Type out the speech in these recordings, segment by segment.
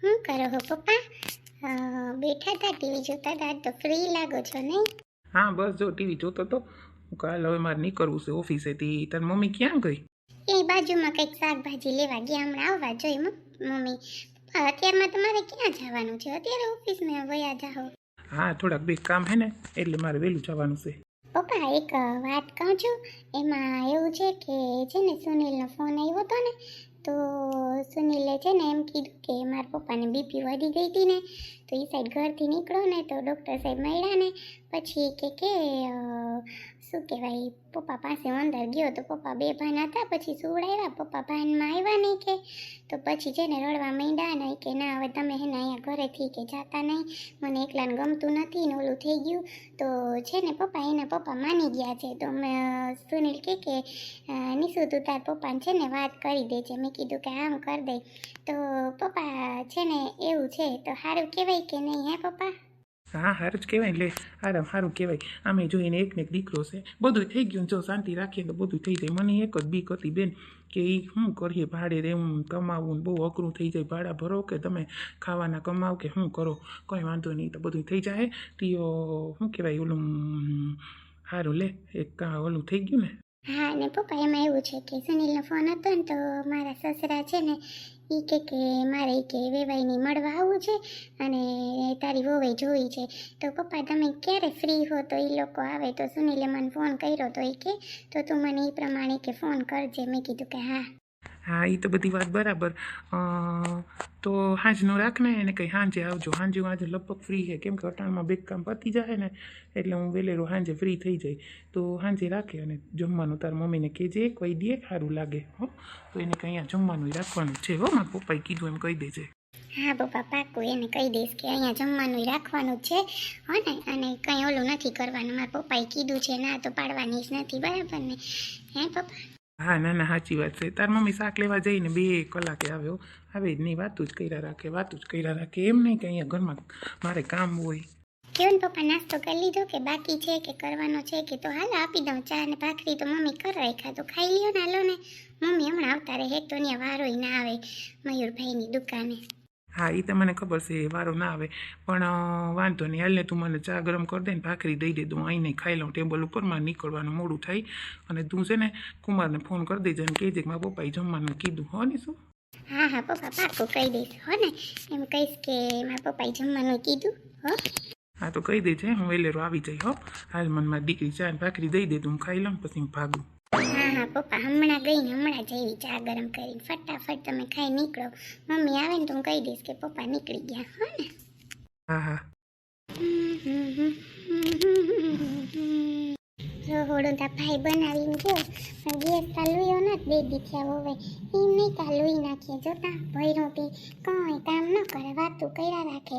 શું કરો હો પપ્પા? બેઠા હતા ટીવી જોતા હતા, તો ફ્રી લાગો છો નહીં? હા બસ જો ટીવી જોતો તો. કાલ હવે મારે નીકળવું છે ઓફિસેથી. તાર મમ્મી ક્યાં ગઈ? એ બાજુમાં કંઈક શાકભાજી લેવા ગયા, હમણાં આવવા જોઈ મમ્મી. અત્યારમાં તમારે ક્યાં જવાનું છે? અત્યારે ઓફિસમાં વયા જાઓ. હા થોડાક બે કામ હે ને એટલે મારે વહેલું જવાનું છે. પપ્પા એક વાત કહું છું, એમાં એવું છે કે છે ને સુનિલનો ફોન આવ્યો હતો ને, તો સુનિલે છે ને એમ કીધું કે મારા પપ્પાને બીપી વધી ગઈ હતી ને, તો એ સાઈડ ઘરથી નીકળો ને તો ડૉક્ટર સાહેબ મળ્યા ને પછી કે શું કહેવાય, પપ્પા પાસે અંદર ગયો તો પપ્પા બે ભાન હતા, પછી સુવડાવ્યા, પપ્પા ભાનમાં આવ્યા નહીં કે, તો પછી છે ને રડવા માંડ્યા ને કે ના હવે તમે હે ને અહીંયા ઘરેથી કે જાતા નહીં, મને એકલાને ગમતું નથી ને ઓલું થઈ ગયું. તો છે ને પપ્પા એના પપ્પા માની ગયા છે. તો સુનિલ કે નિશુ તું તાર પપ્પાને છે ને વાત કરી દેજે. મેં કીધું કે આમ કરી દે. તો પપ્પા છે ને એવું છે તો સારું કહેવાય કે નહીં હે પપ્પા? હા સારું જ કહેવાય. લે આરામ સારું કહેવાય. આમે જોઈને એકને એક દીકરો છે, બધું થઈ ગયું. જો શાંતિ રાખીએ તો બધું થઈ જાય. મને એક જ બીક હતી બેન કે એ શું કરીએ, ભાડે રહેવું કમાવું ને બહુ અઘરું થઈ જાય. ભાડા ભરો કે તમે ખાવાના કમાવ કે શું કરો, કંઈ વાંધો નહીં, તો બધું થઈ જાય. તો શું કહેવાય ઓલું સારું લે એક ઓલું થઈ ગયું ને. હા ને પપ્પા એમાં એવું છે કે સુનિલનો ફોન હતો ને તો મારા સસરા છે ને એ કે મારે કે વેવાઈની મળવા આવવું છે અને તારી વોવે જોઈ છે. તો પપ્પા તમે ક્યારે ફ્રી હો તો એ લોકો આવે. તો સુનિલે મને ફોન કર્યો તો એ કે તો તું મને એ પ્રમાણે કે ફોન કરજે. મેં કીધું કે હા. હા એ તો બધી વાત બરાબર. તો સાંજનું રાખ ને એને કંઈ સાંજે આવજો. સાંજે હું આજે લગભગ ફ્રી છે, કેમ કે અટાણમાં બે કામ પતી જાય ને એટલે હું વહેલેરો સાંજે ફ્રી થઈ જાય. તો સાંજે રાખે અને જમવાનું તાર મમ્મીને કહેજે કોઈ દે સારું લાગે હો. તો એને કંઈ અહીંયા જમવાનું રાખવાનું છે હો. મારા પપ્પાએ કીધું એમ કહી દેજે. હા પપ્પા પાક્કું એને કહી દઈશ કે અહીંયા જમવાનું રાખવાનું છે હો ને, અને કંઈ ઓલું નથી કરવાનું. મારા પપ્પાએ કીધું છે ના તો પાડવાની જ નથી, બરાબર ને હે પપ્પા? હા ના ના સાચી વાત છે. તાર મમ્મી શાક લેવા જઈને 2 કલાકે આવ્યો, આવે જ નહીં, વાતું જ કર્યા રાખે. એમ નહીં કે અહીંયા ઘરમાં મારે કામ હોય. કેવું ને પપ્પા, નાસ્તો કરી લીધો કે બાકી છે કે કરવાનો છે? કે તો હાલો આપી દઉં ચા ને ભાખરી તો મમ્મી કરી રાખ્યા, તો ખાઈ લ્યો ને. હાલો ને મમ્મી હમણાં આવતા રહે, એક તો ત્યાં વારોય ના આવે મયુરભાઈની દુકાને. હા એ તો મને ખબર છે વારો ના આવે, પણ વાંધો નહીં. હાલ ને તું મને ચા ગરમ કરી દે ને ભાખરી દઈ દે, હું અહીં નહીં ખાઈ લઉં ટેબલ ઉપર. મારે નીકળવાનું મોડું થાય. અને તું છે ને કુમારને ફોન કરી દેજે અને કહેજે કે મારા પપ્પાએ જમવાનું કીધું હો ને. શું? હા હા પપ્પા પાક્કું કહી દઈશ હો ને, એમ કહીશ કે મારા પપ્પાએ જમવાનું કીધું હો. હા તો કહી દેજે, હું વેલેરો આવી જાય હો. હાલ મને મારી દીકરી ચા ને ભાખરી દઈ દે, હું ખાઈ લઉં પછી હું ભાગું. હા હા પપ્પા હમણાં ગઈને હમણાં જ આવી ચા ગરમ કરીને, ફટાફટ તમે ખાઈ નીકળો. મમ્મી આવે ને તો હું કહી દઈશ કે પપ્પા નીકળી ગયા હો ને. હા હા રહોડું તા ભાઈ બનાવીને ગયો પણ ગેસ તા લુયો નથી, 2 દી થયા હવે. એમ નહીં તા લુઈ નાખીએ, જોતા ભૈરું પી કંઈ કામ ન કરે, વાતું કર્યા રાખે.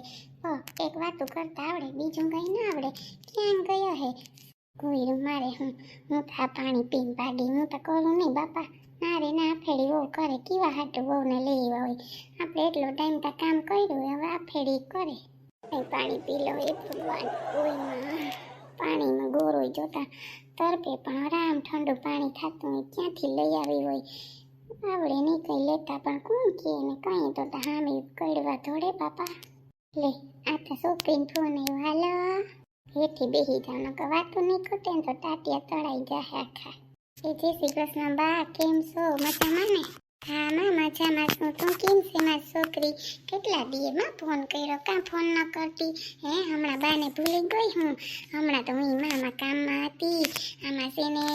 એક વાતું કરતા આવડે, બીજું કંઈ ના આવડે. ક્યાં ગયો હે કોઈ મારે? હું તા પાણી પીને ભાગી, હું તો કરું નહીં બાપા. ના રે ના, ફેરી વહુ કરે, કેવા હાટું વહુને લઈ આવ્યા હોય. આપણે એટલો ટાઈમ તા કામ કર્યું, હવે આ ફેરી કરે. પાણી પી લો એ ભગવાન. ઓયમાં પાણીમાં ગોરોય જોતા તરપે પણ આરામ ઠંડુ પાણી થતું હોય, ક્યાંથી લઈ આવી હોય. આવડે નહીં કંઈ લેતા પણ કોણ કે ને કંઈ તો હામે કડવા ધોડે બાપા. લે આ તો છોકરીને ફોન આવ્યો. હાલો હેઠી બેસી જાવ, નકર વાતો નહીં ખૂટે ને તો ટાટિયા તળાઈ જાય આખા. એ જય શ્રી કૃષ્ણ બા, કેમ છો? મજામાં ને? હા માં મજામાં છું. તું કેમ છે મારી છોકરી? કેટલા દીએ માં ફોન કર્યો, કાં ફોન ન કરતી હે? હમણાં બાને ભૂલી ગઈ હું. હમણાં તો હું મામા કામમાં હતી. આમાં છે ને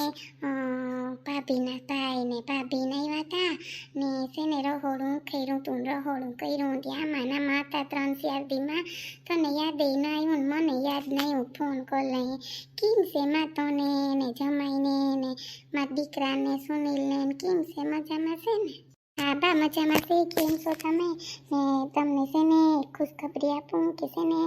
ભાભીના ભાઈ ને ભાભીને આવ્યા હતા ને છે ને રહોડું ખેરું તું, રહોડું કર્યું ત્યાં માનામાં હતા 3-4 દીમાં. તને યાદ ન આવ્યું ને મને યાદ નહીં આવ્યું, ફોન કરી લઈ. કેમ છે માં તને ને જમાઈને ને મારા દીકરાને સુનિલને કેમ છે? મજામાં છે ને? હા બા મજામાં છે. કેમ છો તમે? ને તમને છે ને ખુશખબરી આપું કે છે ને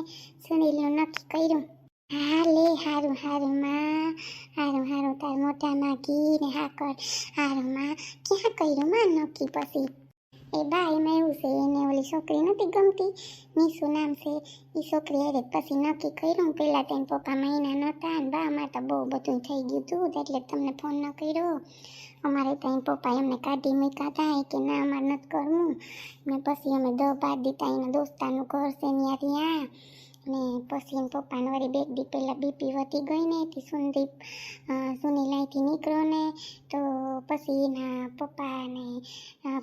સુનિલનું નક્કી કર્યું. હા લે હારું હારું માં, હારું તાર મોઢામાં ઘી ને હાકર. હારું માં, ક્યાં કર્યું માં નક્કી પછી? એ બા એમાં એવું છે, એને ઓલી છોકરી નથી ગમતી, નિશુ નામ છે, એ છોકરી અરે પછી નક્કી કર્યું. પેલા તેના પપ્પા મહિના નહોતા ને બા અમારે તો બહુ બધું થઈ ગયું હતું એટલે તમને ફોન ન કર્યો. અમારે ત્યાં પપ્પા એમને કાઢી મૂક્યા હતા કે ના અમારે નથી કરવું ને પછી અમે દહ બાર દીધા એના દોસ્તાનું ઘર છે ત્યાં ને પછી એના પપ્પાને વળી બે દી પહેલાં બીપી વધી ગઈ ને તે સુનીલાઈથી નીકળ્યો ને તો પછી એના પપ્પાને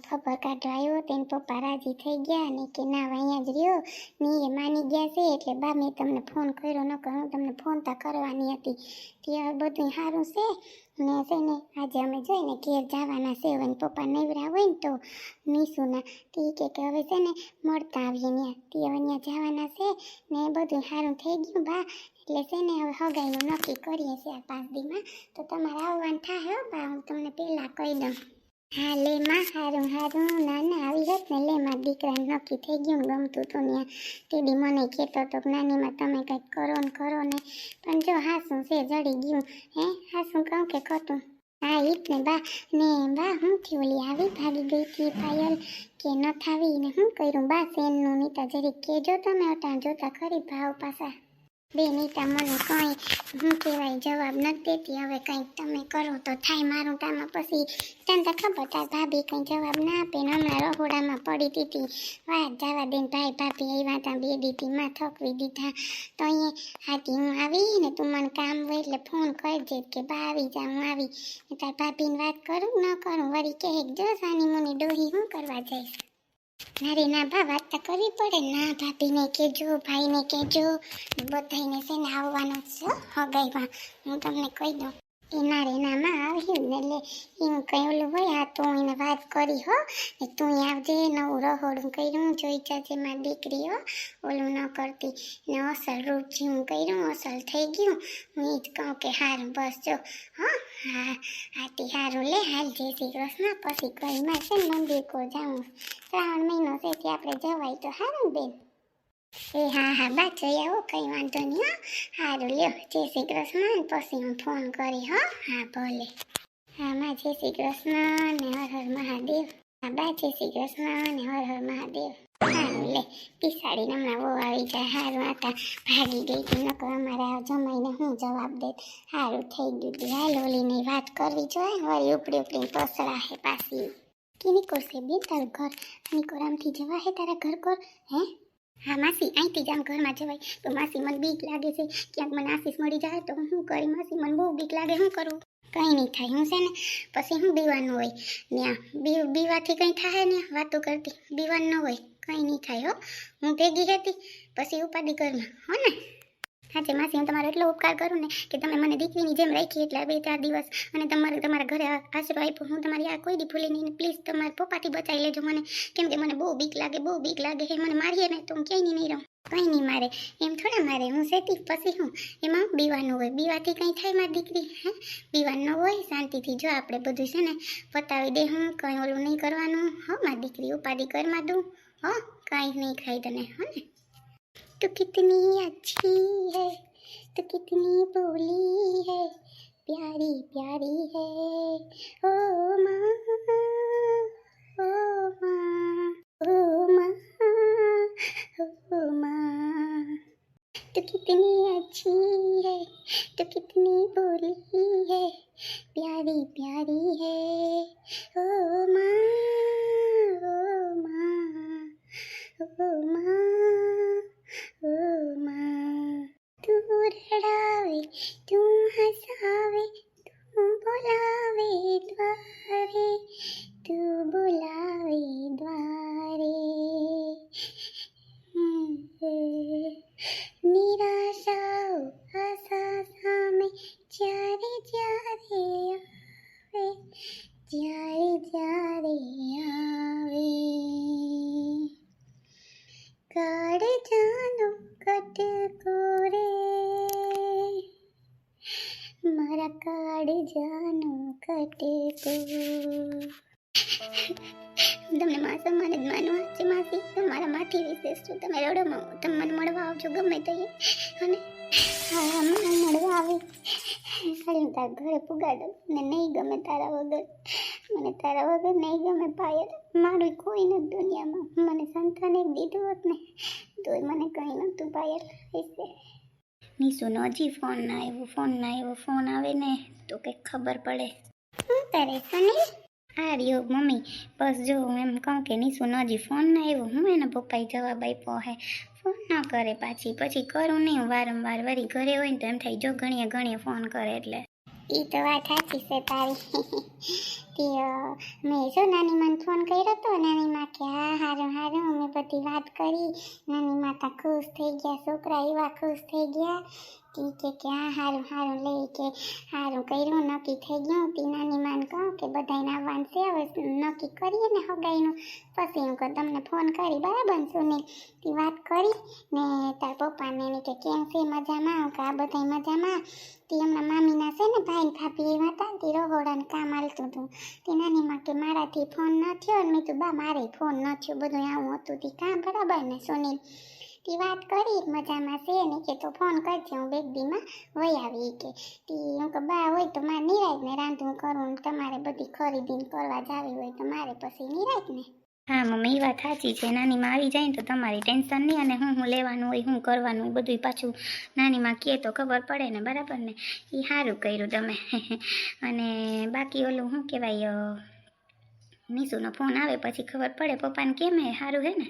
ખબર કાઢવા આવ્યો તો એના પપ્પા રાજી થઈ ગયા ને કે ના અહીંયા જ રહ્યો ને એ માની ગયા છે એટલે બા મેં તમને ફોન કર્યો ન કર્યો તમને ફોન તો કરવાની હતી ત્યાં બધું સારું છે ને છે ને આજે અમે જઈને ઘેર જવાના છે હવે પપ્પા નવરા હોય ને તો નીસુના તે કે હવે છે ને મળતા આવીએ ત્યાં તે હવે ત્યાં જવાના છે ને બધું સારું થઈ ગયું બા એટલે છે ને હવે હગાઈનું નક્કી કરીએ છીએ આ 5 દીમાં તો તમારે આવવાનું થાય હો બા હું તમને પહેલાં કહી દઉં હા લે માં સારું ના આવી હોત ને લે માં દીકરાને નક્કી થઈ ગયું ને ગમતું હતું ત્યાં ટીડી મને કહેતો હતો કે નાનીમાં તમે કંઈક કરો ને પણ જો હાસું છે જડી ગયું હે હાસું કહું કે ખોટું હા ઈ જ ને બા હું થી ઓલી આવી ભાગી ગઈ હતી પાયલ કે ન થાવી ને શું કર્યું બા સેનનું નીતા જરીક કહેજો તમે અટાણ જોતા ખરી ભાવ પાછા બે નીતા મને કંઈ શું કહેવાય જવાબ નથી દેતી હવે કંઈક તમે કરો તો થાય મારું કામ પછી તને તો ખબર તાર ભાભી કંઈ જવાબ ના આપે ને હમણાં રહોડામાં પડી હતી વાત જવા દે ભાઈ ભાભી આવ્યા હતા બે દીધીમાં થકવી દીધા તો અહીંયા હાથી હું આવી ને તું મને કામ હોય એટલે ફોન કરજે કે બા આવી જા હું આવી તાર ભાભીને વાત કરું ન કરું વળી કહે જો સાની મુની ડોહી શું કરવા જઈશ નારે ના બા વાત તો કરવી પડે ના ભાભીને કહેજો ભાઈને કહેજો બધાને છે ને આવવાનું છે હગાઈમાં હું તમને કહી દઉં એના રેનામાં આવ્યું ને એટલે એનું કંઈ ઓલું હોય આ તો એને વાત કરી હો ને તું આવજે નવું રહોડું કર્યું જોઈ જજે મારી દીકરીઓ ઓલું ન કરતી ને અસલ રૂપ જેવું કર્યું અસલ થઈ ગયું હું એ જ કહું કે સારું બસ જો હા આથી સારું લે હાલ જય શ્રી કૃષ્ણ પછી ઘરમાં છે ને મંદિર કો જાઉં શ્રાવણ મહિનો છે ત્યાં આપણે જવાય તો સારું બેન એ હા બા જઈ આવો કંઈ વાંધો નહીં હો સારું લ્યો જય શ્રી કૃષ્ણ પછી હું ફોન કરી હો હા ભલે હા માં જય શ્રી કૃષ્ણ ને હર હર મહાદેવ હા બા જય શ્રી કૃષ્ણ ને હર હર મહાદેવ સારું લે પિસાડીને હમણાં બહુ આવી જાય સારું આતા ભાગી ગઈ હતી નકર અમારે આ જમાઈને હું જવાબ દે સારું થઈ ગયું હતું હાલ ઓલીની વાત કરવી જોઈએ વળી ઉપડી પસરા હે પાછી કેની કરશે બેન તારું ઘર નિકોર આમથી જવા હે તારા ઘર કોર હે હા માસી અહીંથી જ આમ ઘરમાં જવાય તો માસી મને બીક લાગે છે ક્યાંક મને આશીષ મળી જાય તો હું કરી માસી મને બહુ બીક લાગે શું કરું કંઈ નહીં થાય હું છે ને પછી હું બીવાનું હોય ત્યાં બીવાથી કંઈ થાય ને વાતો કરતી બીવાનું ન હોય કંઈ નહીં થાય હો હું ભેગી હતી પછી ઉપાધિ ઘરમાં હો ને હા છે માસી હું તમારો એટલો ઉપકાર કરું ને કે તમે મને દીકરીની જેમ રાખી એટલે 2-4 દિવસ અને તમારા ઘરે આશરો આપ્યો હું તમારી આ કોઈ દી ભૂલી નહીં પ્લીઝ તમારા પપ્પાથી બચાવી લેજો મને કેમ કે મને બહુ બીક લાગે હે મને મારીએ ને તો હું ક્યાંય નહીં રહું કંઈ નહીં મારે એમ થોડા મારે હું સેતી પછી હું એમાં બીવાનું હોય બીવાથી કંઈ થાય મારી દીકરી હે બીવાનું ન હોય શાંતિથી જો આપણે બધું છે ને પતાવી દે હું કંઈ ઓલું નહીં કરવાનું હો મારી દીકરી ઉપાધિ ઘરમાં દઉં હો કાંઈ નહીં ખાઈ તને હો ને तू कितनी अच्छी है तू कितनी भोली है प्यारी प्यारी है ओ माँ ओ माँ ओ माँ ओ माँ तू कितनी अच्छी है तू कितनी भोली है प्यारी प्यारी है ओ माँ ओ माँ ओ माँ તું રડાવે તું હસાવે તું બોલાવે દ્વારે તું બોલાવે દ્વારે નિરાશાઓ આશા સામે જ્યારે જ્યારે આવે આવે કાળ જાનો કટકો રે મારા કાળ જાનો કટકો તમને મારા સમાન જ માનવા છે માસી તમારા માથી વિશેષ છું તમે રડોમાં તમે મને મળવા આવજો ગમે તો અને હા મને મળવા આવે ખાલી તારા ઘરે પુગાડો ને નહીં ગમે તારા વગર મને તારા વગર નહીં ગમે પાયલ મારું કોઈ નથી દુનિયામાં મને સંતાન એક દીધું હોત ને તોય મને કંઈ નહોતું પાયલ એટલે નીસુનો હજી ફોન ના આવ્યો ફોન આવે ને તો કંઈક ખબર પડે કરે સુનિલ? હા રહ્યો મમ્મી, બસ જો હું એમ કહું કે નિશુનો હજી ફોન ના આવ્યો, હું એના પપ્પાએ જવાબ આપ્યો હે, ફોન ન કરે પાછી કરું નહીં હું વારંવાર, વળી ઘરે હોય ને તો એમ થાય જો ઘણીએ ફોન કરે એટલે. ઈ તો વાત સાચી છે તારી. તે મેં જો નાની માને ફોન કર્યો તો, નાની માં કે હા હારું મેં બધી વાત કરી, નાની માતા ખુશ થઈ ગયા, છોકરા એવા ખુશ થઈ ગયા કે હા હારું લે કે હારું કર્યું, નક્કી થઈ ગયું. તી નાની માને કહું કે બધાને આવવાનું છે, હવે નક્કી કરીએ ને હગાઈનું, પછી હું કહું તમને ફોન કરી બરાબર ને સુનિલ? તી વાત કરી ને તાર પપ્પાને કે કેમ છે, મજામાં? કે આ બધા મજામાં. તી હમણાં મામીના છે ને ભાઈ ને ભાભી એવા હતા, તી રહોડાને કામ હાલતું હતું. તી નાની માં કે મારાથી ફોન ન થયો ને, મેં તો બા મારે ફોન ન થયો, બધું આવું હતું. તી કામ બરાબર ને સુનિલ? તી વાત કરી મજામાં છે ને કે તો ફોન કરજે, હું બેગ દીમાં વહી આવી કે. તી હું કે બા હોય તો મારે નિરાજ ને રાંધવું કરવું ને તમારે બધી ખરીદીને કરવા જાવી હોય તો મારે પછી નિરાજ ને. હા મમ્મી, એ વાત સાચી છે, નાનીમાં આવી જાય ને તો તમારી ટેન્શન નહીં, અને હું લેવાનું હોય શું કરવાનું હોય બધું પાછું નાનીમાં કહે તો ખબર પડે ને, બરાબર ને? એ સારું કર્યું તમે. અને બાકી ઓલું શું કહેવાય, નિશુનો ફોન આવે પછી ખબર પડે પપ્પાને કેમ હે, સારું હે ને?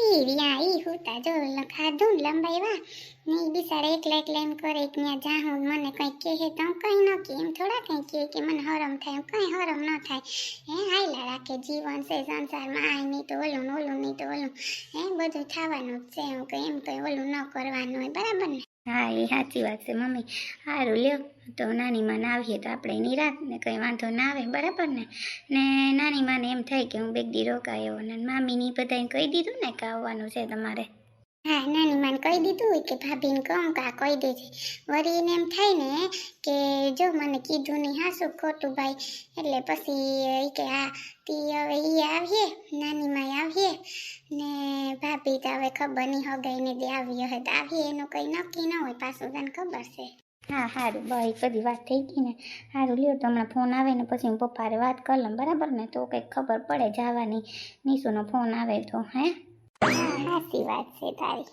ઈ રિયા ઈ હુતા જો ખાધું ને લંબાઈવા ને ઈ બિચારા એકલા એમ કરે કે ત્યાં જાહું મને કંઈ કહે તો હું કંઈ ન કહે, એમ થોડા કંઈ કહે કે મને હરમ થાય, કંઈ હરમ ન થાય. હાયલા રાખે, જીવન છે સંસારમાં, આ નહીં તો ઓલું નહીં તો ઓલું, બધું થવાનું જ છે. હું કંઈ એમ કંઈ ઓલું ન કરવાનું હોય, બરાબર ને? હા એ સાચી વાત છે મમ્મી. સારું લ્યો, તો નાનીમાં ના આવીએ તો આપણે નિરાત ને કંઈ વાંધો ના આવે, બરાબર ને? ને નાનીમાને એમ થાય કે હું બેગ દી રોકાયો, ને મામીની બધાને કહી દીધું ને કે આવવાનું છે તમારે? હા નાની માને કહી દીધું હોય કે ભાભીને કહું કે આ કહી દેજે. વળી એને એમ થાય ને કે જો મને કીધું નહીં હાસું ખોટું ભાઈ, એટલે પછી એ કે હા તી હવે એ આવીએ, નાની માય આવીએ ને ભાભી તો હવે ખબર નહીં હગાઈને દે આવી હશે તો આવીએ, એનું કંઈ નક્કી ન હોય પાછું, તને ખબર છે. હા સારું, બસ બધી વાત થઈ ગઈ ને? સારું લ્યો, તો હમણાં ફોન આવે ને પછી હું પપ્પાને વાત કરી લઉં, બરાબર ને? તો કંઈક ખબર પડે જવાની, નિશુનો ફોન આવે તો. હે હા સાચી વાત છે તારી.